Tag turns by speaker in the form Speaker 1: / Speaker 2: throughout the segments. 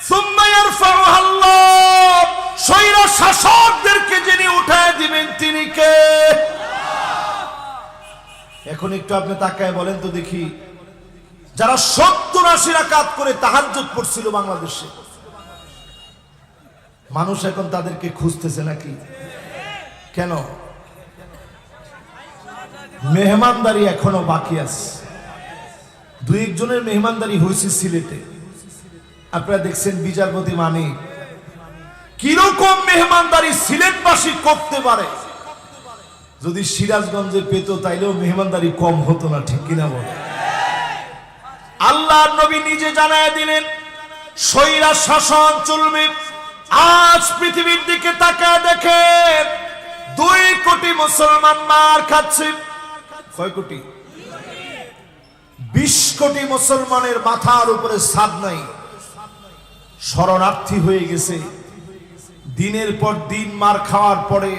Speaker 1: সুম্মা ইয়ারফাউহা আল্লাহ, স্বৈর শাসকদেরকে যিনি উঠায় দিবেন তিনি কে? এখন একটু আপনি তাকায় বলেন তো দেখি, যারা 70-80 রাকাত করে তাহাজ্জুদ পড়ছিল বাংলাদেশে, মানুষ এখন তাদেরকে খুঁজতেছে নাকি? কেন? মেহমানদারি এখনো বাকি আছে। দুই একজনের মেহমানদারি হয়েছে সিলেটে, আপনারা দেখছেন বিচারপতি মানিক। কিরকম মেহমানদারি সিলেটবাসী করতে পারে, যদি সিরাজগঞ্জে পেত তাইলেও মেহমানদারি কম হতো না, ঠিক কিনা বলে? আল্লাহর নবী নিজে জানায় দিলেন স্বৈরা শাসন চলবে। আজ পৃথিবীর দিকে তাকায় দেখে 2 কোটি মুসলমান মার খাচ্ছে। কয় কোটি? 20 কোটি মুসলমানের মাথার উপরে ছাদ নাই, শরণার্থী হয়ে গেছে। দিনের পর দিন মার খাওয়ার পরে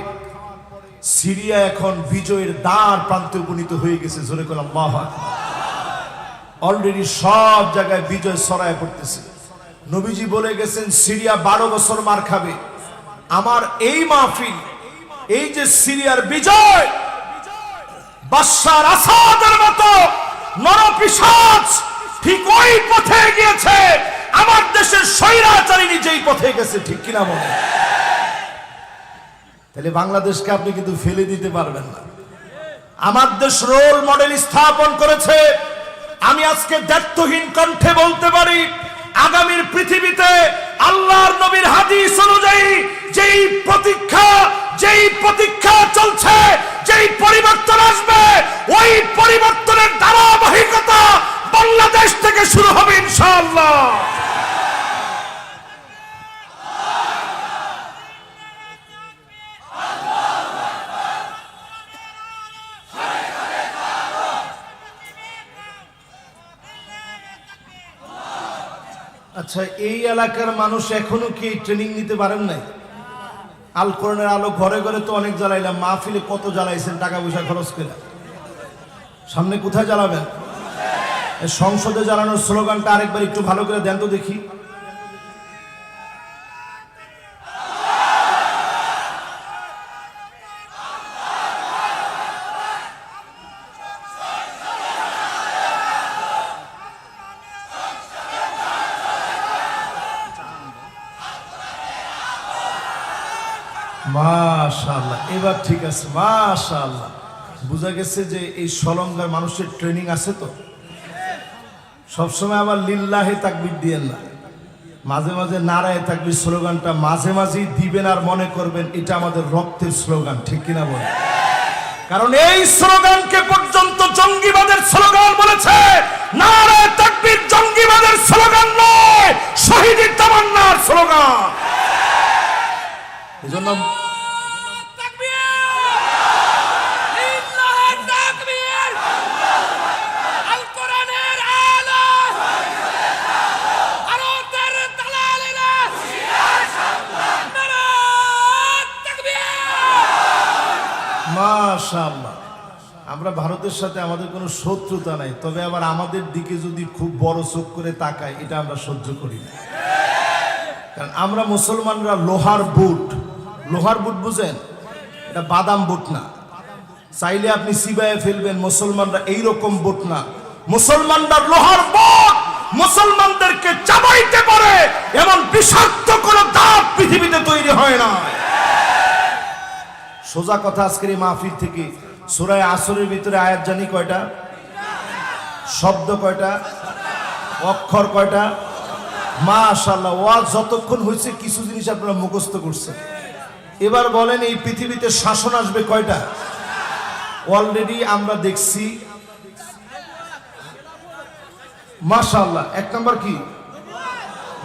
Speaker 1: সিরিয়া এখন বিজয়ের দ্বার প্রান্তে উপনীত হয়ে গেছে। জোরে করে আল্লাহু আকবার। অলরেডি সব জায়গায় বিজয় ছড়ায় পড়তেছে। নবীজি বলে গেছেন সিরিয়া 12 বছর মার খাবে। আমার এই মাহফিল, এই যে সিরিয়ার বিজয়, বাশার আসাদের মতো নরপিশাচ ঠিক ওই পথে গিয়েছে, আমার দেশের স্বৈরাচারী যেই পথে গেছে, ঠিক কিনা বলে? তাহলে বাংলাদেশকে আপনি কিন্তু ফেলে দিতে পারবেন না। আমার দেশ রোল মডেল স্থাপন করেছে। আমি আজকে দায়িত্বহীন কণ্ঠে বলতে পারি, আগামীর পৃথিবীতে আল্লাহর নবীর হাদিস অনুযায়ী যেই প্রতীক্ষা চলছে, যেই পরিবর্তন আসবে, ওই পরিবর্তনের ধারাবাহিকতা বাংলাদেশ থেকে শুরু হবে ইনশাআল্লাহ। আচ্ছা, এই এলাকার মানুষ এখনো কি ট্রেনিং নিতে পারেন নাই? আল কোরআনের আলো ঘরে ঘরে তো অনেক জ্বালাইলাম, মাহফিলে কত জ্বালাইছেন টাকা পয়সা খরচ করে। সামনে কোথায় জ্বালাবেন? সংসদে জ্বালানোর স্লোগানটা আরেকবার একটু ভালো করে দেন তো দেখি। মাশাআল্লাহ, এবার ঠিক আছে। মাশাআল্লাহ, বোঝা গেছে যে এই সলঙ্গার মানুষের ট্রেনিং আছে। তো সবসময় আবার লিল্লাহে তাকবীর দিয়েন না, মাঝে মাঝে নারায়ে তাকবীর স্লোগানটা মাঝে মাঝেই দিবেন, আর মনে করবেন এটা আমাদের রক্তের স্লোগান, ঠিক কিনা বলেন? কারণ এই স্লোগানকে পর্যন্ত জঙ্গিবাদের স্লোগান বলেছে। নারায়ে তাকবীর জঙ্গিবাদের স্লোগান নয়, শহীদের তামান্নার স্লোগান। এজন্য মাশাআল্লাহ, আমরা ভারতের সাথে আমাদের কোনো শত্রুতা নাই, তবে আবার আমাদের দিকে যদি খুব বড় চোখ করে তাকায়, এটা আমরা সহ্য করি না। কারণ আমরা মুসলমানরা লোহার বুট বুঝেন? এটা বাদাম বুট না, চাইলে আপনি চিবায়ে ফেলবেন। মুসলমানরা এইরকম বুট না, মুসলমানরা লোহার বুট। মুসলমানদেরকে চাবাইতে পারে এমন বিষাক্ত কোনো দাঁত পৃথিবীতে তৈরি হয় না। সোজা কথা, আজকের এই মাহফিল থেকে সূরা আসরের ভিতরে আয়াত জানি কয়টা? শব্দ কয়টা? অক্ষর কয়টা? মাশাআল্লাহ, ওয়াজ যতক্ষণ হয়েছে কিছু জিনিস আপনারা মুখস্থ করছেন। এবার বলেন, এই পৃথিবীতে শাসন আসবে কয়টা? অলরেডি আমরা দেখছি। মাশাআল্লাহ, 1 নাম্বার কি?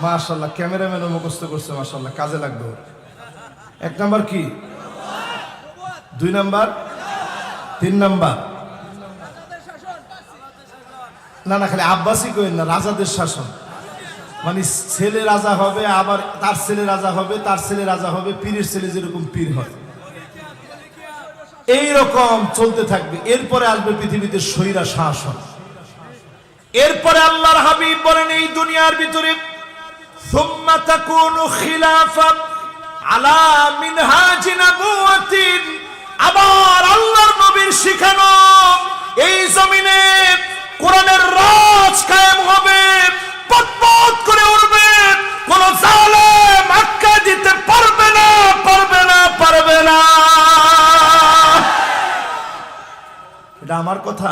Speaker 1: মাশাআল্লাহ, ক্যামেরাম্যানও মুখস্থ করছে, মাশাআল্লাহ, কাজে লাগবে। 1 নাম্বার কি? 2 নাম্বার? 3 নাম্বার? না না, খালি আব্বাসি কইেন না, রাজাদের শাসন। মানে ছেলে রাজা হবে, আবার তার ছেলে রাজা হবে, তার ছেলে রাজা হবে, পীরের ছেলে যেরকম পীর হয়, এইরকম চলতে থাকবে। এরপরে আসবে পৃথিবীতে স্বৈরা শাসন। এরপরে আল্লাহর হাবিব বলেন, এই দুনিয়ার ভিতরে সুম্মা তাকুনু খিলাফান আলা মিনহাজি নবুওয়াতিন, আবার আল্লাহর নবীর শিখানো এই জমিনে কোরআনের রাজ কায়েম হবে, পথ করে উঠবে, কোন জালেম আটকা দিতে পারবে না, পারবে না, পারবে না। এটা আমার কথা।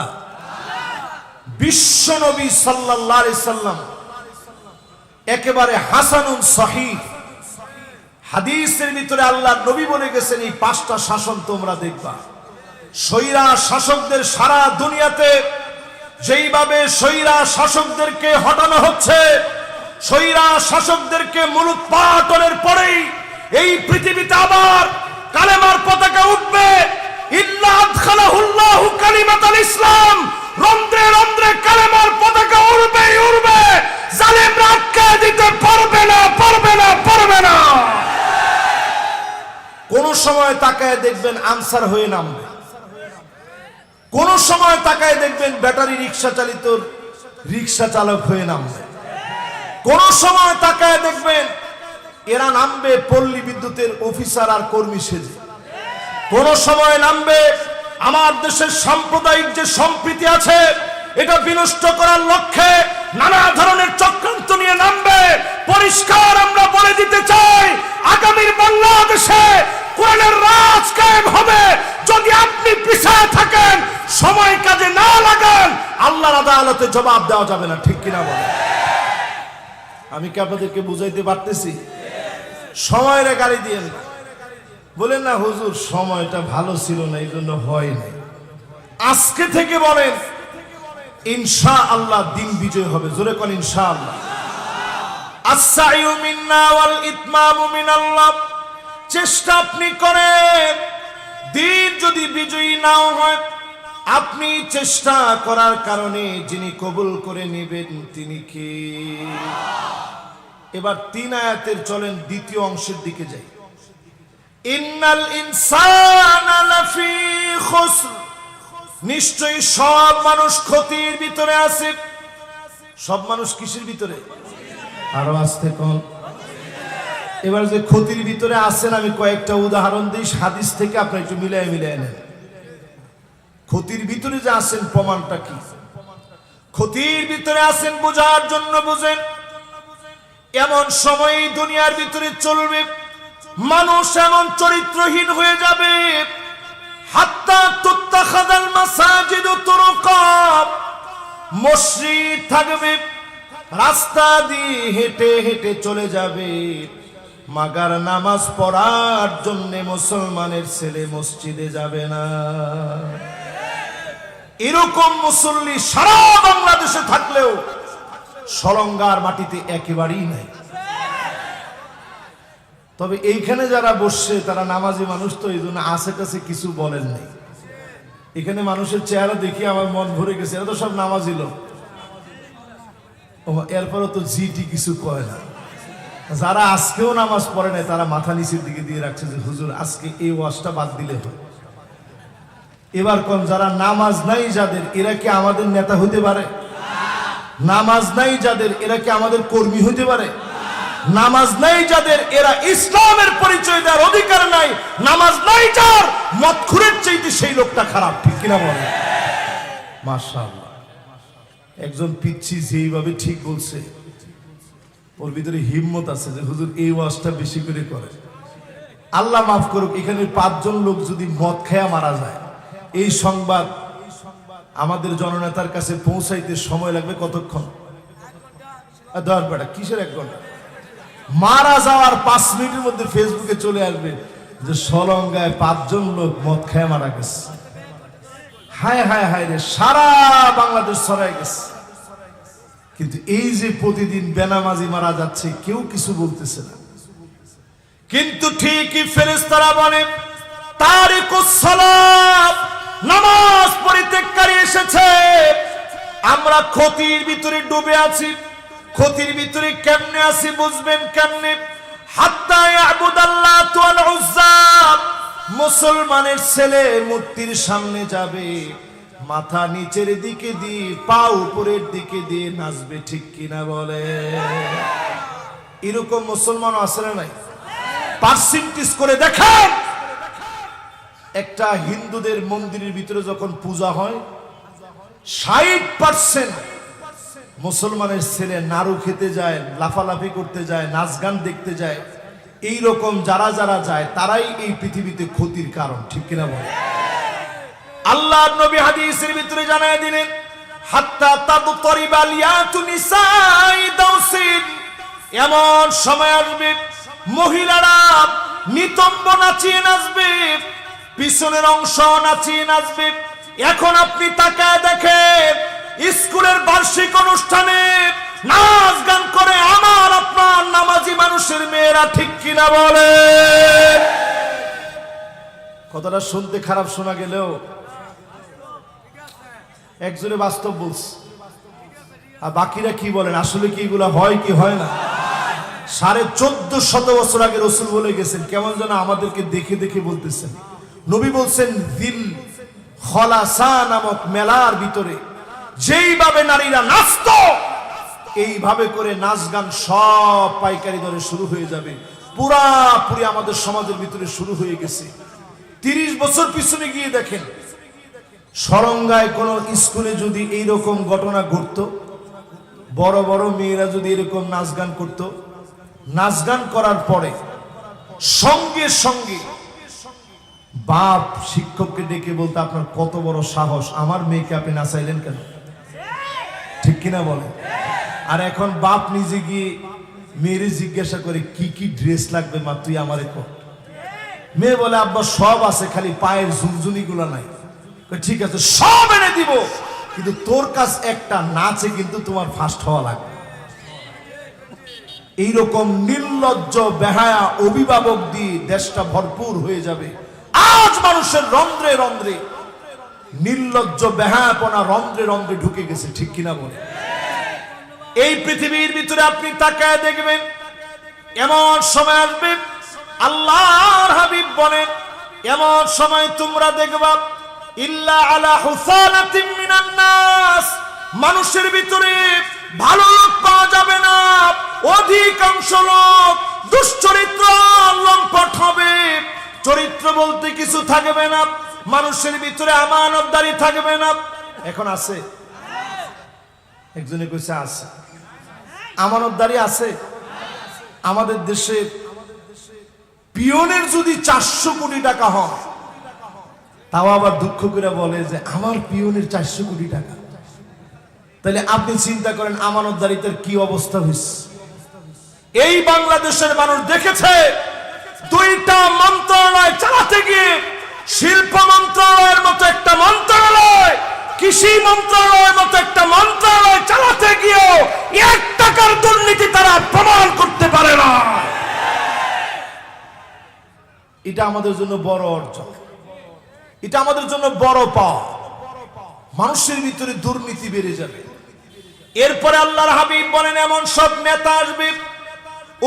Speaker 1: বিশ্ব নবী সাল্লাল্লাহু আলাইহি সাল্লাম একেবারে হাসানুন সহিহ হাদিসের ভিতরে আল্লাহর নবী বলে গেছেন, এই 5টা শাসন তোমরা দেখবা। স্বৈরা শাসকদের সারা দুনিয়াতে যেইভাবে স্বৈরা শাসকদেরকে হটানো হচ্ছে, স্বৈরা শাসকদেরকে মূলোৎপাটনের পরেই এই পৃথিবীতে আবার কালেমার পতাকা উঠবে। ইল্লা আদখালাহুল্লাহু কালিমাতাল ইসলাম, রন্ধ্রে রন্ধ্রে কালেমার পতাকা উড়বে, উড়বে। জালেমরা আটকা দিতে পারবে না, পারবে না, পারবে না। কোন সময় তাকায় দেখবেন আনসার হয়ে নামবে, কোন সময় তাকায় দেখবেন ব্যাটারি রিক্সা চালিত রিক্সা চালক হয়ে নামবে, কোন সময় তাকায় দেখবেন এরা নামবে পল্লী বিদ্যুতের অফিসার আর কর্মী সেজে, কোন সময় নামবে আমার দেশের সাম্প্রদায়িক যে সম্প্রীতি আছে এটা বিনষ্ট করার লক্ষ্যে নানা ধরনের চক্রান্ত নিয়ে নামবে। পরিষ্কার আমরা বলে দিতে চাই, আগামীর বাংলাদেশে কোরআনের রাজ কায়েম হবে। যদি আপনি পিছায় থাকেন, সময় কাজে না লাগান, আল্লাহর আদালতে জবাব দেওয়া যাবে না, ঠিক কিনা বলেন? আমি কি আপনাদেরকে বুঝাইতে পারতেছি? সময়ের গালি দিয়েন না, বলেন না হুজুর সময়টা ভালো ছিল না এই জন্য হয় নাই। আজকে থেকে বলেন ইনশাআল্লাহ দিন বিজয় হবে। জোরে কোন ইনশাআল্লাহ। আস-সাইয়ু মিন্না ওয়াল ইতমামু মিনাল্লাহ। চেষ্টা আপনি করেন, দিন যদি বিজয়ী নাও হয়, আপনি চেষ্টা করার কারণে যিনি কবুল করে নেবেন তিনি কে? এবার 3 আয়াতের চলেন দ্বিতীয় অংশের দিকে যাই। ইন্নাল ইনসানা লাফি খুসর, নিশ্চয়ই সব মানুষ ক্ষতির ভিতরে আছে। সব মানুষ কিসের ভিতরে? আরো আসতে কোন। এবার যে ক্ষতির ভিতরে আছেন, আমি কয়েকটা উদাহরণ দিই হাদিস থেকে, আপনি একটু মিলাই নেন। ক্ষতির ভিতরে যে আছেন প্রমাণটা কি? ক্ষতির ভিতরে আছেন বোঝার জন্য বুঝেন, এমন সময় দুনিয়ার ভিতরে চলবে মানুষ এমন চরিত্রহীন হয়ে যাবে, হাত্তা তুত্তাখাযাল মাসাজিদু তুরুকা, মসজিদ থাকবে, রাস্তা দিয়ে হেঁটে হেঁটে চলে যাবে, মাগার নামাজ পড়ার জন্য মুসলমানের ছেলে মসজিদে যাবে না। এরকম মুসল্লি সারা বাংলাদেশে থাকলেও সলঙ্গার মাটিতে একেবারেই নাই। তবে এইখানে যারা বসছে তারা নামাজি মানুষ, তো এই জন্য আশেপাশে কিছু বলেন নাই। এখানে মানুষের চেহারা দেখি আমার মন ভরে গেছে, এরা তো সব নামাজি লোক। এরপরও তো জিটি কিছু কয় না। যারা আজকেও নামাজ পড়ে নাই তারা মাথা নিচের দিকে দিয়ে রাখছে যে হুজুর আজকে এই ওয়াজটা বাদ দিলে হয়। এবার কোন যারা নামাজ নাই যাদের, এরা কি আমাদের নেতা হইতে পারে? নামাজ নাই যাদের, এরা কি আমাদের কর্মী হইতে পারে? নামাজ নাই যাদের, এরা ইসলামের পরিচয় দেওয়ার অধিকার নাই। নামাজ নাই যার, মদখুরের চাইতে সেই লোকটা খারাপ, ঠিক কিনা বলে? মাশাআল্লাহ, একজন পিচ্ছি যেইভাবে ঠিক বলছে, ওর ভিতরে হিম্মত আছে যে হুজুর এই ওয়াজটা বেশি করে করে। আল্লাহ মাফ করুক, এখানে 5 জন লোক যদি মদ খেয়া মারা যায়, এই সংবাদ আমাদের জননেতার কাছে পৌঁছাইতে সময় লাগবে কতক্ষণ? 10 ঘন্টা। কিসের 1 ঘন্টা? মারা যাওয়ার 5 মিনিটের মধ্যে ফেসবুকে চলে আসবে যে সলঙ্গায় 5 জন লোক মদ খেয়ে মারা গেছে। হায় হায় হায় রে, সারা বাংলাদেশ ছড়ায় গেছে। কিন্তু এই যে প্রতিদিন বেনামাজি মারা যাচ্ছে, কেউ কিছু বলতেছে না। কিন্তু ঠিকই ফেরেশতারা বলে তারিকুস সালাত, নামাজ পরিত্যাগকারী এসেছে। আমরা ক্ষতির ভিতরে ডুবে আছি। ক্ষতির ভিতরে কেমনে আছি বুঝবেন কেমনে? হাত্তা ইয়াবুদাল্লাহ ওয়াল উজ্জা, মুসলমানের ছেলে মূর্তির সামনে যাবে, মাথা নিচের দিকে দিয়ে পা উপরের দিকে দিয়ে নাচবে, ঠিক কিনা বলে? এরকম মুসলমান আছে না নাই? পার্সেন্টেজ করে দেখেন, একটা হিন্দুদের মন্দিরের ভিতরে যখন পূজা হয় 60% মুসলমানের ছেলে নাড়ু খেতে যায়, লাফালাফি করতে যায়, নাচ গান দেখতে যায়। এই রকম যারা যারা যায় তারাই এই পৃথিবীতে ক্ষতির কারণ, ঠিক কিনা বলে? আল্লাহর নবী হাদিসের ভিতরে জানায় দিলেন, হাত্তা তাদতরিবাল ইয়াতু নিসাই দাউসিন, এমন সময় আসবে মহিলারা নিতম্ব নাচিয়ে নাচবে, পিছনের অংশ নাচিয়ে নাচবে। এখন আপনি তাকায় দেখেন, স্কুলের বার্ষিক অনুষ্ঠানে নাচ গান করে আমার আপনার নামাজি মানুষের মেয়েরা, ঠিক কিনা বলে? কথাটা শুনতে খারাপ শোনা গেলেও একজনে বাস্তব বলছে, আর বাকিরা কি বলেন? আসলে কি এগুলা হয় কি হয় না? 1450 বছর আগে রাসূল বলে গেছেন, কেমন যেন আমাদেরকে দেখে দেখে বলতেছেন। নবী বলছেন, দিল খলাসা নামক মেলার ভিতরে যেইভাবে নারীরা নাচতো, এইভাবে করে নাচ গান সব পাইকারি দরে শুরু হয়ে যাবে। পুরাপুরি আমাদের সমাজের ভিতরে শুরু হয়ে গেছে। 30 বছর পিছনে গিয়ে দেখেন, সরঙ্গায় কোন স্কুলে যদি এইরকম ঘটনা ঘটতো, বড় বড় মেয়েরা যদি এরকম নাচ গান করতো, নাচ গান করার পরে সঙ্গে সঙ্গে বাপ শিক্ষককে ডেকে বলতে, আপনার কত বড় সাহস, আমার মেয়েকে আপনি নাচাইলেন কেন? ঠিক কিনা বলে? আর এখন বাপ নিজে গিয়ে মেয়েরে জিজ্ঞাসা করে, কি কি ড্রেস লাগবে মা, তুই আমারে কর। মেয়ে বলে, আব্বা সব আছে, খালি পায়ের ঝুনঝুনি গুলো নাই। ঠিক আছে, সব এনে দিব, কিন্তু তোর কাছ একটা নাচে কিন্তু তোমার ফার্স্ট হওয়া লাগবে। এইরকম নির্লজ্জ বেহায়া অভিভাবক দিয়ে দেশটা ভরপুর হয়ে যাবে। আজ মানুষের রন্ধ্রে রন্ধ্রে নির্লজ্জ বেহায়াপনা রন্ধ্রে রন্ধ্রে ঢুকে গেছে, ঠিক কিনা বলে? এই পৃথিবীর ভিতরে আপনি তাকায় দেখবেন, এমন সময় আসবে, আল্লাহর হাবিব বলেন, এমন সময় তোমরা দেখবা, ইল্লা আলা হুসানাতিন মিনান নাস, মানুষের ভিতরে ভালো লোক পাওয়া যাবে না, অধিকাংশ লোক দুশ্চরিত্র লম্পট হবে। চরিত্র বলতে কিছু থাকবে না, মানুষের ভিতরে আমানতদারি থাকবে না। এখন আছে, একজনে কইছে আছে, আমানতদারি আছে। আমাদের দেশে পিয়নের যদি 400 কোটি টাকা হয়, তাও আবার দুঃখ করে বলে যে আমার পিয়নের 400 কোটি টাকা। তাহলে আপনি চিন্তা করেন আমানতদারিতার কি অবস্থা হয়েছে। এই বাংলাদেশের মানুষ দেখেছে, 2টা মন্ত্রণালয় চালাতে গিয়ে, শিল্প মন্ত্রণালয়ের মতো একটা মন্ত্রণালয়, কৃষি মন্ত্রণালয়ের মতো একটা মন্ত্রণালয় চালাতে গিয়েও 1 টাকার দুর্নীতি তারা প্রমাণ করতে পারে না। এটা আমাদের জন্য বড় অর্জন, এটা আমাদের জন্য বড় পাওয়া। মানুষের ভিতরে দুর্নীতি বেড়ে যাবে। এরপরে আল্লাহর হাবিব বলেন, এমন সব নেতা আসবে,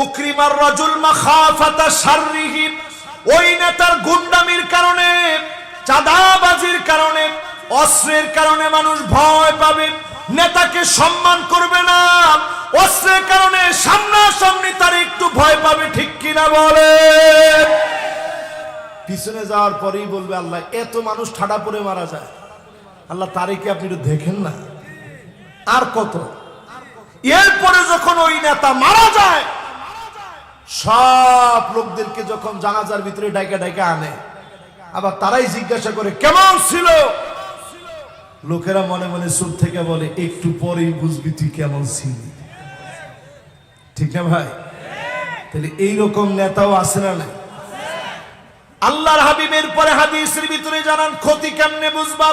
Speaker 1: উকরিমার রাজুল মাখাফাতা শাররিহি, ওই নেতার গুন্ডামির কারণে, চাঁদাবাজির কারণে, অস্ত্রের কারণে মানুষ ভয় পাবে, নেতাকে সম্মান করবে না। অস্ত্রের কারণে সামনাসামনি তার একটু ভয় পাবে, ঠিক কিনা বলে? পিছনে যাওয়ার পরেই বলবে, আল্লাহ এত মানুষ ঠাডা পড়ে মারা যায়, আল্লাহ তারে কি আপনি একটু দেখেন না, আর কত। এরপরে যখন ওই নেতা মারা যায়, সব লোকদেরকে যখন জানাজার ভিতরে ডাইকা ডাইকা আনে, আবার তারাই জিজ্ঞাসা করে কেমন ছিল। লোকেরা মনে মনে চুপ থেকে বলে, একটু পরেই বুঝবি তুই কেমন ছিলি। ঠিক না ভাই? তাহলে এইরকম নেতাও আছে না নাই? আল্লাহর হাবিবের পরে হাদিসের ভিতরে জানান ক্ষতি কেমনে বুঝবা।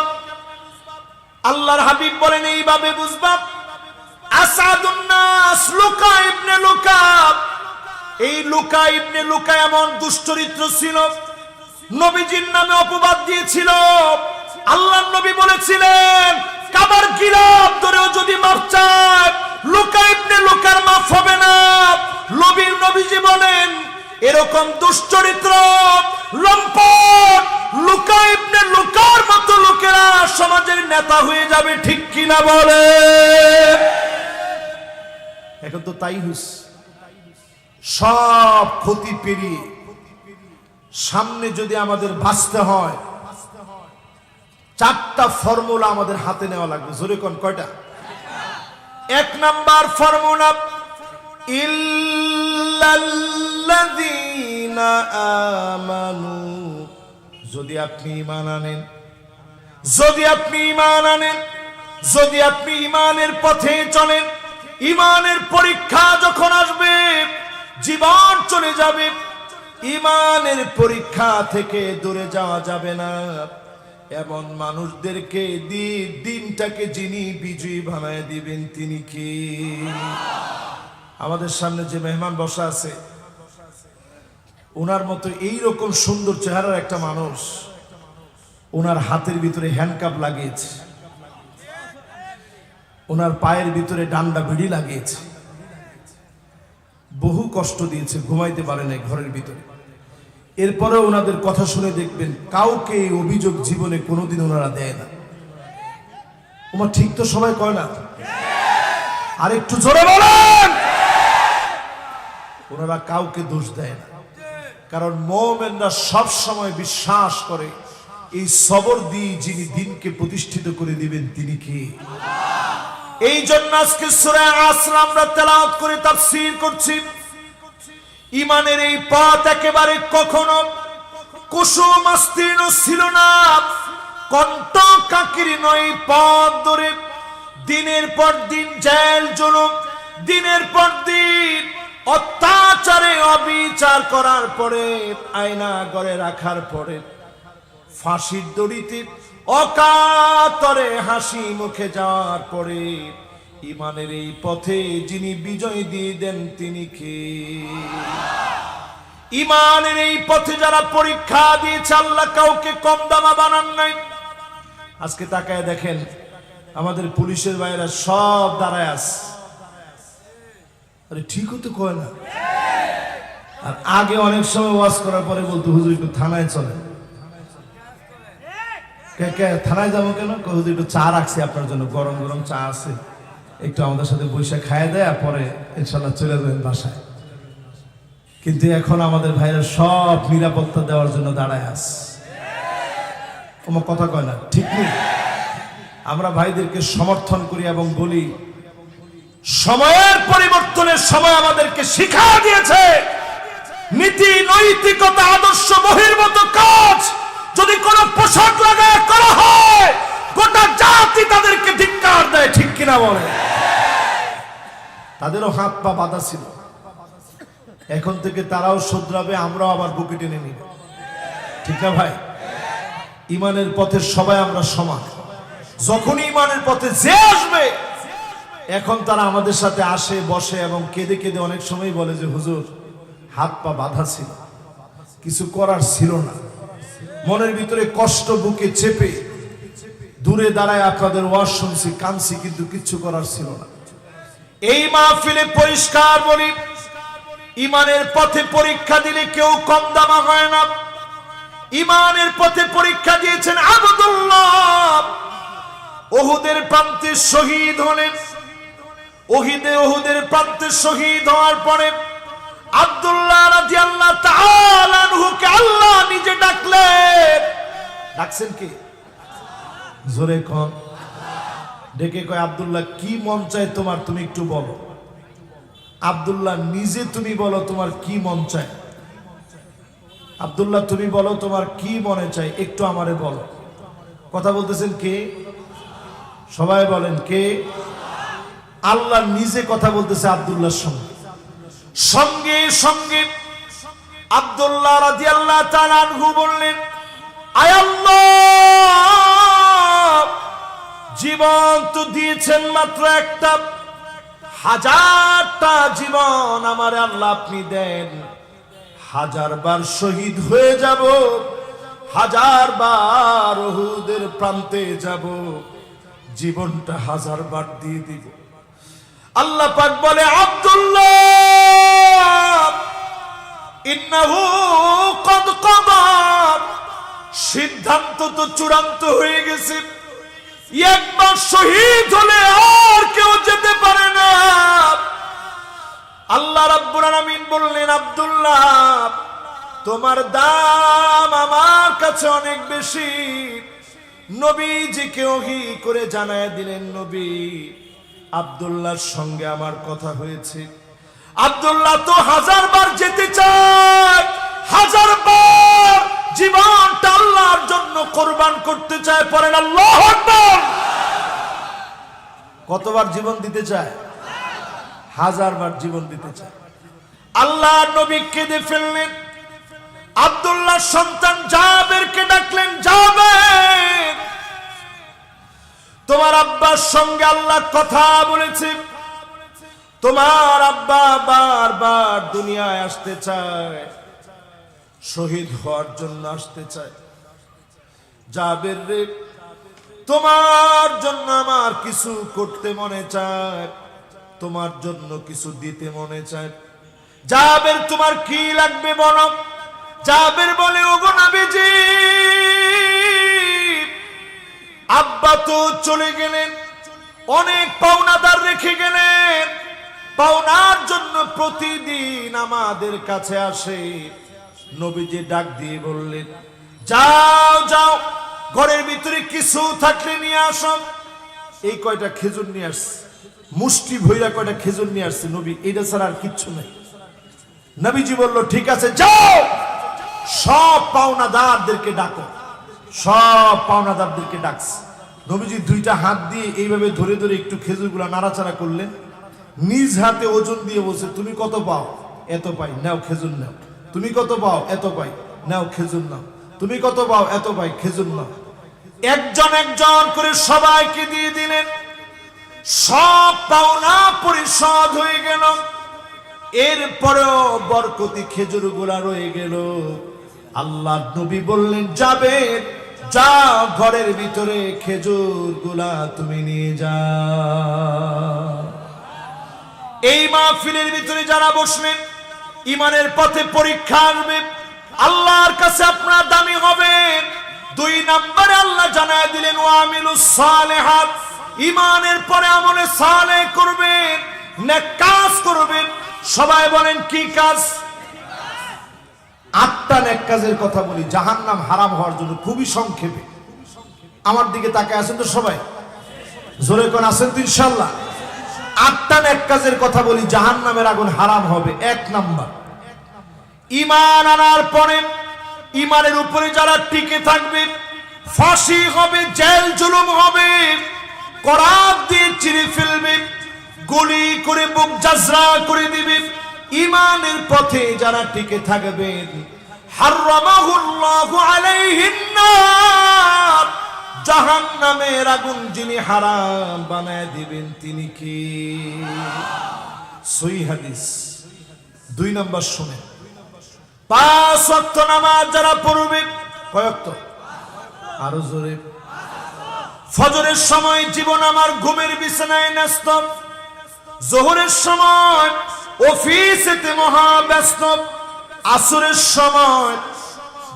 Speaker 1: আল্লাহর হাবিব বলেন, এইভাবে বুঝবা, আসাদুন নাস লুকা ইবনে লুকা, এই লুকা ইবনে লুকা এমন দুশ্চরিত্র ছিল, নবীজির নামে অপবাদ দিয়েছিল। আল্লাহর নবী বলেছিলেন, কাবার গিলাফ ধরেও যদি মাপ চায়, লুকা ইবনে লুকার মাফ হবে না। নবীজি বলেন, এরকম দুশ্চরিত্র লম্পট লুকা ইবনে লুকার মতো লোকেরা সমাজের নেতা হয়ে যাবে, ঠিক কিনা বলে? এখন তো তাই হইছে। সব ক্ষতি পেরিয়ে সামনে যদি আমাদের বাঁচতে হয়, চারটা ফর্মুলা আমাদের হাতে নেওয়া লাগবে। জোরে কোন কয়টা? এক নাম্বার ফর্মুলা, ইল্লাল্লাযীনা আমানু, যদি আপনি ঈমান আনেন, যদি আপনি ঈমান আনেন, যদি আপনি ঈমানের পথে চলেন, ঈমানের পরীক্ষা যখন আসবে জীবন চলে যাবে, ঈমানের পরীক্ষা থেকে দূরে যাওয়া যাবে না। এমন মানুষদেরকে দিনটাকে যিনি বিজয়ী বানায় দিবেন তিনি কি? আমাদের সামনে যে মেহমান বসা আছে, ওনার মতো এইরকম সুন্দর চেহারার একটা মানুষ, ওনার হাতের ভিতরে হ্যান্ডকাপ লাগিয়েছে, ওনার পায়ের ভিতরে ডান্ডা বিড়ি লাগিয়েছে, বহু কষ্ট দিয়েছে, ঘুমাইতে পারে নাই ঘরের ভিতরে। এরপরে ওনাদের কথা শুনে দেখবেন কাউকে এই অভিযোগ জীবনে কোনোদিন ওনারা দেয় না। ওমা ঠিক তো সবাই কয় না? আর একটু জোরে বলেন। ওনারা কাউকে দোষ দেয় না, কারণ মুমিনরা সব সময় বিশ্বাস করে এই সবর দিয়ে যিনি দিনকে প্রতিষ্ঠিত করে দিবেন তিনি কি? এই জন্য আজকে সূরা আসর আমরা তেলাওয়াত করে তাফসীর করছি। ঈমানের এই পথ একেবারে কখনো কুসুমাস্তীর্ণ ছিল না, কণ্টকাকীর্ণ নয়। পথ ধরে দিনের পর দিন জেল জুলুম, দিনের পর দিন অত্যাচারে অবিচার করার পরে, আয়না ঘরে রাখার পরে, ফাঁসির দড়িতে অকাতরে হাসি মুখে যাওয়ার পরে ঈমানের এই পথে যিনি বিজয় দিয়ে দেন তিনি কে? ঈমানের এই পথে যারা পরীক্ষা দিয়েছে, আল্লাহ কাউকে কম দামা বানান নাই। আজকে তাকায় দেখেন আমাদের পুলিশের ভাইরা সব দাঁড়ায় আছে। আরে ঠিক হতে কয় না। আর আগে অনেক সময় ওয়াজ করার পরে বলতো হুজুর একটু থানায় চলে। থানায় যাবো কেন? হুজুর একটু চা রাখছি আপনার জন্য, গরম গরম চা আছে, একটু আমাদের সাথে বৈশা খাইয়ে দেয়, পরে ইনশাল্লাহ চলে যাবেন বাসায়। কিন্তু এখন আমাদের ভাইরা সব নিরাপত্তা দেওয়ার জন্য দাঁড়ায় আছে। আমার কথা কয় না, ঠিক নেই? আমরা ভাইদেরকে সমর্থন করি এবং বলি সময়ের পরিবর্তনের সময় আমাদেরকে শিক্ষা দিয়েছে নীতি নৈতিকতা আদর্শ বহির্ভূত কাজ যদি কোনো পোশাক লাগায় করা হয় গোটা জাতি তাদেরকে ধিক্কার দেয়, ঠিক কিনা বলে? তাদেরও হাত পা বাঁধা ছিল, এখন থেকে তারাও শুধরাবে, আমরাও আবার বুকে টেনে নিব, ঠিক না ভাই? ঈমানের পথে সবাই আমরা সমান। যখন ঈমানের পথে যে আসবে, এখন তারা আমাদের সাথে আসে বসে এবং কেঁদে কেঁদে অনেক সময় বলে যে হুজুর হাত পা বাঁধা ছিল, কিছু করার ছিল না, মনের ভিতরে কষ্ট বুকে চেপে দূরে দাঁড়ায় আপনাদের ওয়াজ শুনছি, কাঁদছি, কিন্তু কিচ্ছু করার ছিল না। এই মাহফিলে পরিষ্কার বলি, ঈমানের পথে পরীক্ষা দিলে কেউ কম দামা হয় না। ঈমানের পথে পরীক্ষা দিয়েছেন আব্দুল্লাহ, উহুদের প্রান্তে শহীদ হলেন। উহুদের প্রান্তে শহীদ হওয়ার পরে আব্দুল্লাহ রাদিয়াল্লাহু তাআলা আনহুকে আল্লাহ নিজে ডাকলেন। ডাকছেন কি? জোরে কোন? ডেকে কয় আব্দুল্লাহ কি মন চায় তোমার, তুমি একটু বলো। আব্দুল্লাহ নিজে তুমি বলো তোমার কি মন চায়। আব্দুল্লাহ তুমি বলো তোমার কি মনে চায়, একটু আমারে বলো। কথা বলতেছেন কে? সবাই বলেন কে? আল্লাহ নিজে কথা বলতেছে আব্দুল্লাহর সঙ্গে। সঙ্গে সঙ্গে আব্দুল্লাহ রাদিয়াল্লাহু তাআলা আনহু বললেন, আয় আল্লাহ, জীবন তো দিয়েছেন মাত্র একটা, হাজারটা জীবন আমার আল্লাহ আপনি দেন, 1000 বার শহীদ হয়ে যাব, 1000 বার উহুদের প্রান্তে যাব, জীবনটা 1000 বার দিয়ে দিব। আল্লাহ পাক বলে আব্দুল্লাহ ইন্নাহু কদ কাদা, সিদ্ধান্ত তো চূড়ান্ত হয়ে গেছে, একবার শহীদ হলে আর কেউ যেতে পারে না। আল্লাহ রাব্বুল আলামিন বললেন, আব্দুল্লাহ তোমার দাম আমার কাছে অনেক বেশি। নবীজিকে ওহী করে জানায় দিলেন, নবী আব্দুল্লাহর সঙ্গে আমার কথা হয়েছে। আব্দুল্লাহ তো 1000 বার যেতে চায়, 1000 বার জীবনটা আল্লাহর জন্য কোরবান করতে চায়। পড়েন আল্লাহু আকবার। কতবার জীবন দিতে চায়? 1000 বার জীবন দিতে চায়। আল্লাহ নবী কেঁদে ফেললেন। আব্দুল্লাহ সন্তান জাবেরকে ডাকলেন, জাবের তোমার আব্বার সঙ্গে আল্লাহ কথা বলেছে, তোমার আব্বা বারবার দুনিয়ায় আসতে চায়, শহীদ হওয়ার জন্য আসতে চায়। জাবের রে, তোমার জন্য আমার কিছু করতে মনে চায়, তোমার জন্য কিছু দিতে মনে চায়। জাবের তোমার কি লাগবে বলো? জাবের বলে, ওগো নবীজি আব্বা তো চলে গেলেন, অনেক পাওনাদার রেখে গেলেন, পাওনার জন্য প্রতিদিন আমাদের কাছে আসে। নবীজি ডাক দিয়ে বললেন, যাও যাও ঘরের ভিতরে কিছু থাকলে নিয়ে আসো। এই কয়টা খেজুর নিয়ে আসছে, মুষ্টি ভইরা কয়টা খেজুর নিয়ে আসছে নবী, এটা ছাড়া আর কিচ্ছু নাই। নবীজি বলল, ঠিক আছে যাও, সব পাওনাদারদেরকে ডাকো। সব পাওনাদারদেরকে ডাকছে। নবীজি 2টা হাত দিয়ে এইভাবে ধরে ধরে একটু খেজুরগুলা নাড়াচাড়া করলেন, নিজ হাতে ওজন দিয়ে বলছে, তুমি কত পাও? এত পাই, নাও খেজুর নাও। তুমি কত পাও? এত পাই, নাও খেজুর নাও। তুমি কত পাও? এত পাই, খেজুর নাও। একজন একজন করে সবাইকে দিয়ে দিলেন। সব পাওনা পরিশোধ হয়ে গেল। এরপরেও বরকতি খেজুরগুলা রয়ে গেল। আল্লাহ নবী বললেন, যাবে যাও ঘরের ভিতরে খেজুরগুলা তুমি নিয়ে যাও। এই মাহফিলের ভিতরে যারা বসলেন, ইমানের পথে পরীক্ষা আসবে, আল্লাহর কাছে আপনারা দামি হবেন। 2 নম্বরে আল্লাহ জানায় দিলেন, ওয়ামিলুস সালিহাত, ইমানের পরে আমলে সালেহ করবেন, নেক কাজ করবেন। সবাই বলেন কি কাজ? 8টা নেক কাজের কথা বলি জাহান্নাম হারাম হওয়ার জন্য, খুবই সংক্ষেপে। আমার দিকে তাকায় আছেন তো সবাই? জোরে কোন আছেন তো ইনশাআল্লাহ? 8টা নেক কাজের কথা বলি জাহান্নামের আগুন হারাম হবে। 1 নাম্বার, ঈমান আনার পরে ঈমানের উপরে যারা টিকে থাকবে, ফাঁসি হবে, জেল জুলুম হবে, করাত দিয়ে চিরে ফেলবে, গুলি করে বুক জাজরা করে দিবে। ঈমানের পথে যারা টিকে থাকবেন, হারামাহুল্লাহু আলাইহিন নার, জাহান্নামের আগুন যিনি হারাম বানায় দিবেন তিনি কি? সহিহ হাদিস। 2 নম্বর শুনেন, 5 ওয়াক্ত নামাজ যারা পড়বে, কয় ওয়াক্ত? আরো জোরে। ফজরের সময় জীবন আমার ঘুমের বিছানায় ন্যস্ত, যোহরের সময় অফিসেতে মহাব্যস্ত, আসরের সময়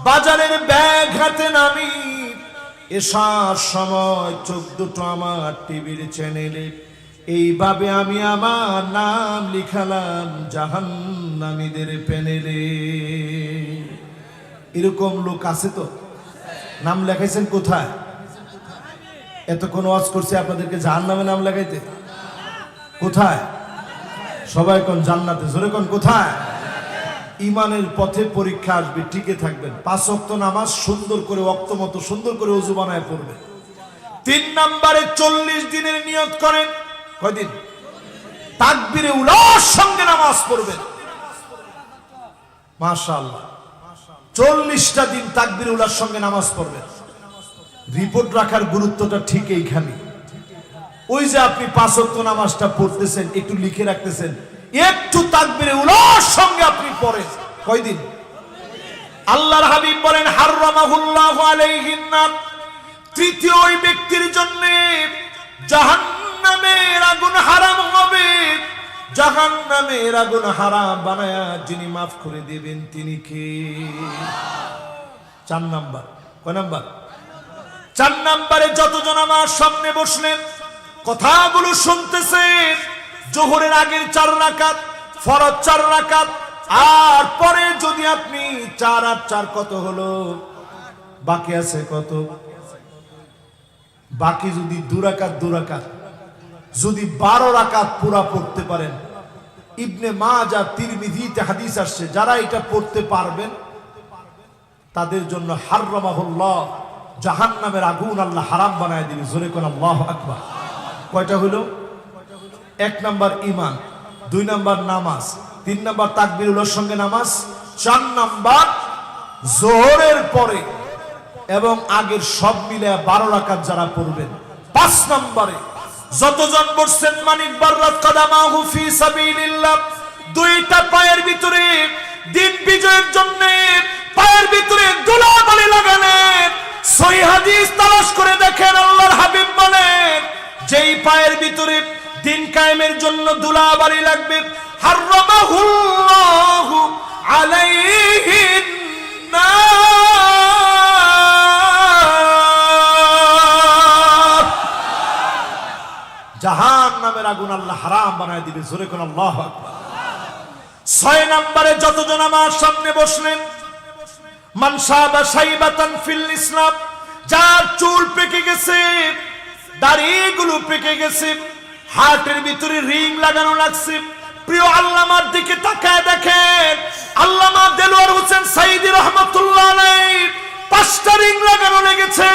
Speaker 1: বাজারের ব্যাগ হাতে নামি, এশার সময় চোখ দুটো আমার টিভির চ্যানেলে। এইভাবে আমি আমার নাম লিখালাম জাহান্নামীদের প্যানেলে। এরকম লোক আছে তো? নাম লেখাইছেন কোথায়? এতক্ষণ ওয়াজ করছে আপনাদেরকে জাহান্নামে নাম লেখাইতে? কোথায়? সবাই কোন জান্নাতে। জোরে কোন কোথায়? ঈমানের পথে পরীক্ষা আসবে, টিকে থাকবেন। 5 ওয়াক্ত নামাজ সুন্দর করে ওয়াক্ত মতো সুন্দর করে ওযু বানায় পড়বেন। 3 নম্বরে 40 দিনের নিয়ত করেন। কয়দিন? তাকবীরে উলার সঙ্গে নামাজ পড়বেন। মাশাআল্লাহ, 40টা দিন তাকবীরে উলার সঙ্গে নামাজ পড়বেন। রিপোর্ট রাখার গুরুত্বটা ঠিক এইখানে। ওই যে আপনি 5 ওয়াক্ত নামাজটা পড়তেছেন, একটু লিখে রাখতেছেন, একটু তাকবীরে উলার সঙ্গে আপনি পড়েন। কয়দিন? আল্লাহর হাবিব বলেন, হারামাহুল্লাহু আলাইহিন নার, তৃতীয় ওই ব্যক্তির জন্য জাহান্নামের আগুন হারাম হবে। জাহান্নামের আগুন হারাম বানায়া যিনি মাফ করে দিবেন তিনি কে? 4 নাম্বার। কয় নাম্বার? 4 নাম্বারে যতজন আমার সামনে বসলেন, কথাগুলো শুনতেছেন, যোহরের আগের 4 রাকাত, ফরজ 4 রাকাত, আর পরে যদি আপনি 4 আর 4 কত হলো, বাকি আছে কত? বাকি যদি 2 রাকাত যদি 12 রাকাত পুরা পড়তে পারেন, ইবনে মাজাহ তিরমিজিতে হাদিস আসছে, যারা এটা পড়তে পারবেন তাদের জন্য হারামাহুল্লাহ, জাহান্নামের আগুন আল্লাহ হারাম বানায় দিবে। জোরে কোন আল্লাহু আকবার। কয়টা হলো? 1 নাম্বার ঈমান, 2 নাম্বার নামাজ, 3 নাম্বার তাকবীরুল্লাহর সঙ্গে নামাজ, 4 নাম্বার যোহরের পরে এবং আগের সব মিলে 12 রাকাত যারা পড়বেন। 5 নম্বরে যতজন বসছেন মানিক বাররাত কাদামাহু ফি সাবিলিল্লাহ, 2টা পায়ের ভিতরে দিন বিজয়ের জন্য পায়ের ভিতরে ধুলাবালি লাগালেন। সহিহ হাদিস তালাশ করে দেখেন, আল্লাহর হাবিব বলেন, যেই পায়ের ভিতরে দিন কায়েমের জন্য ধুলাবালি লাগবে, হারামাহুল্লাহু আলাইহিন নার, জাহান্নামের আগুন আল্লাহ হারাম বানায় দিবে। জোরে কোন আল্লাহু আকবার। 6 নম্বরে যতজন আমার সামনে বসলেন, মান শাবা শাইবাতান ফিল ইসলাম, যার চুল পেকে গেছে, দাড়িগুলো পেকে গেছে, হার্টের ভিতরে রিং লাগানো লাগছে, প্রিয় আল্লামার দিকে তাকায় দেখেন, আল্লামা দেলোয়ার হোসেন সাইদি রহমাতুল্লাহ আলাইহি 5টা রিং লাগানো লেগেছে,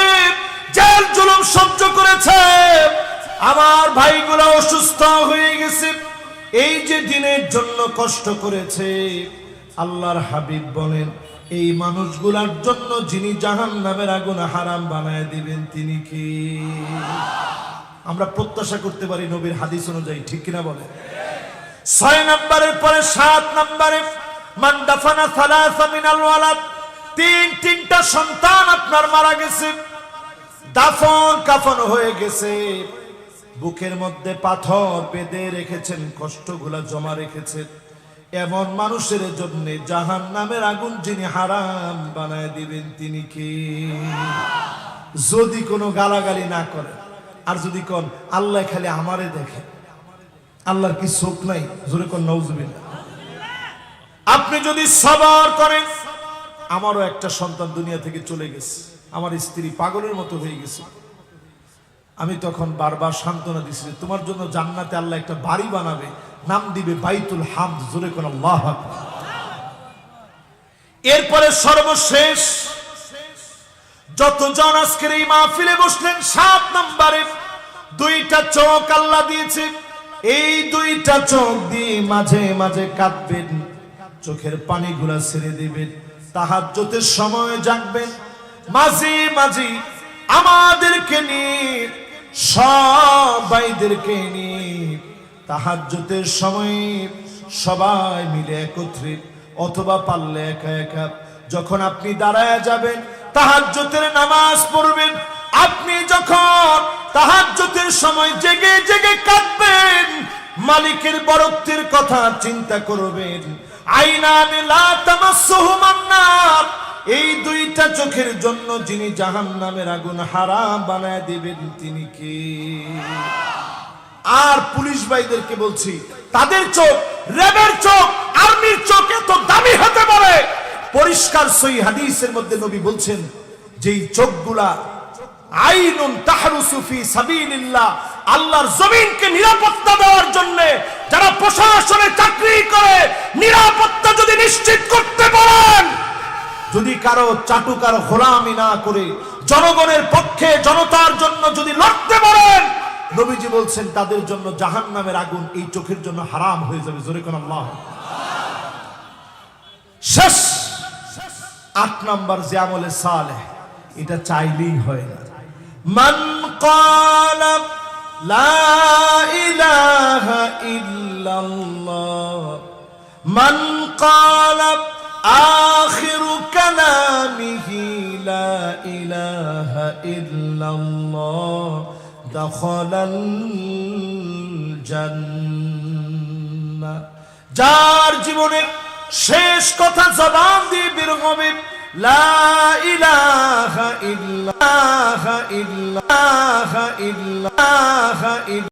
Speaker 1: জেল জুলুম সহ্য করেছে, আমার ভাইগুলো অসুস্থ হয়ে গেছে, এই যে দিনের জন্য কষ্ট করেছে। আল্লাহর হাবিব বলেন, এই মানুষগুলোর জন্য যিনি জাহান্নামের আগুন হারাম বানায় দিবেন তিনি কি? আমরা প্রত্যাশা করতে পারি নবীর হাদিস অনুযায়ী, ঠিক কিনা বলে? 6 নম্বরের পরে 7 নম্বরে মান দাফানা সালাসা মিনাল ওয়ালাদ, 3টা সন্তান আপনার মারা গেছে, দাফন কাফন হয়ে গেছে, বুকের মধ্যে পাথর বেঁধে রেখেছেন, কষ্টগুলা জমা রেখেছেন, এমন মানুষের জন্য জাহান্নামের আগুন যিনি হারাম বানায় দিবেন তিনি কি? যদি কোনো গালাগালি না করে, আর যদি কোন আল্লাহ খালি আমারে দেখে, আল্লাহর কি চোখ নাই? জোরে কোন নাউজুবিল্লাহ। আপনি যদি সবর করেন, আমারও একটা সন্তান দুনিয়া থেকে চলে গেছে, আমার স্ত্রী পাগলের মতো হয়ে গেছে, আমি তখন বারবার সান্ত্বনা দিছি, তোমার জন্য জান্নাতে আল্লাহ একটা বাড়ি বানাবে, নাম দিবে বাইতুল হামদ। জোরে কোন আল্লাহু আকবার। এরপরে সর্বশেষ যতজন আজকের এই মাহফিলে বসলেন, 7 নম্বরে 2টা চোখ আল্লাহ দিয়েছে, এই 2টা চোখ দিয়ে মাঝে মাঝে কাঁদবেন, চোখের পানিগুলা ছেড়ে দিবেন, তাহাজ্জুদের সময় জাগবেন, মাঝে মাঝে আমাদেরকে নিয়ে, সবাইদেরকে নিয়ে তাহাজ্জুদের সময় সবাই মিলে একত্রে, অথবা পারলে একা একা, যখন আপনি দাঁড়ায় যাবেন তাহাজ্জুদের নামাজ পড়বেন, আপনি যখন তাহাজ্জুদের সময় জেগে জেগে কাঁদবেন, মালিকের বরত্বের কথা চিন্তা করবেন, আইনান লা তামাসসুহুমান নার, এই 2টা চোখের জন্য যিনি জাহান্নামের আগুন হারাম বানায় দিবেন তিনি কে? আর পুলিশ ভাইদেরকে বলছি, তাদের চোখ, র্যাবের চোখ, আর্মির চোখ এত দামি হতে পারে, পরিষ্কার সহিহ হাদিসের মধ্যে নবী বলছেন, যেই চোখগুলা আইনুন তাহরুসু ফি সাবিলিল্লাহ, আল্লাহর জমিনকে নিরাপত্তা দেওয়ার জন্য যারা প্রশাসনে চাকরি করে, নিরাপত্তা যদি নিশ্চিত করতে পারেন, যদি কারো চাটুকার গোলামি না করে জনগণের পক্ষে জনতার জন্য যদি লড়তে পারেন, নবীজি বলছেন তাদের জন্য জাহান্নামের আগুন এই চোখের জন্য হারাম হয়ে যাবে। জোরে কোন আল্লাহ। শেষ 8 নম্বর যে আমলে সালেহ, এটা চাইলেই হয় না। মান ক্বালা লা ইলাহা ইল্লাল্লাহ, মান ক্বালা আখিরু কালামিহি লা ইলাহা ইল্লাল্লাহ দাখালাল জান্নাহ, যার জীবনের শেষ কথা জবান দিয়ে বের হবে লা ইলাহা ইল্লাল্লাহ।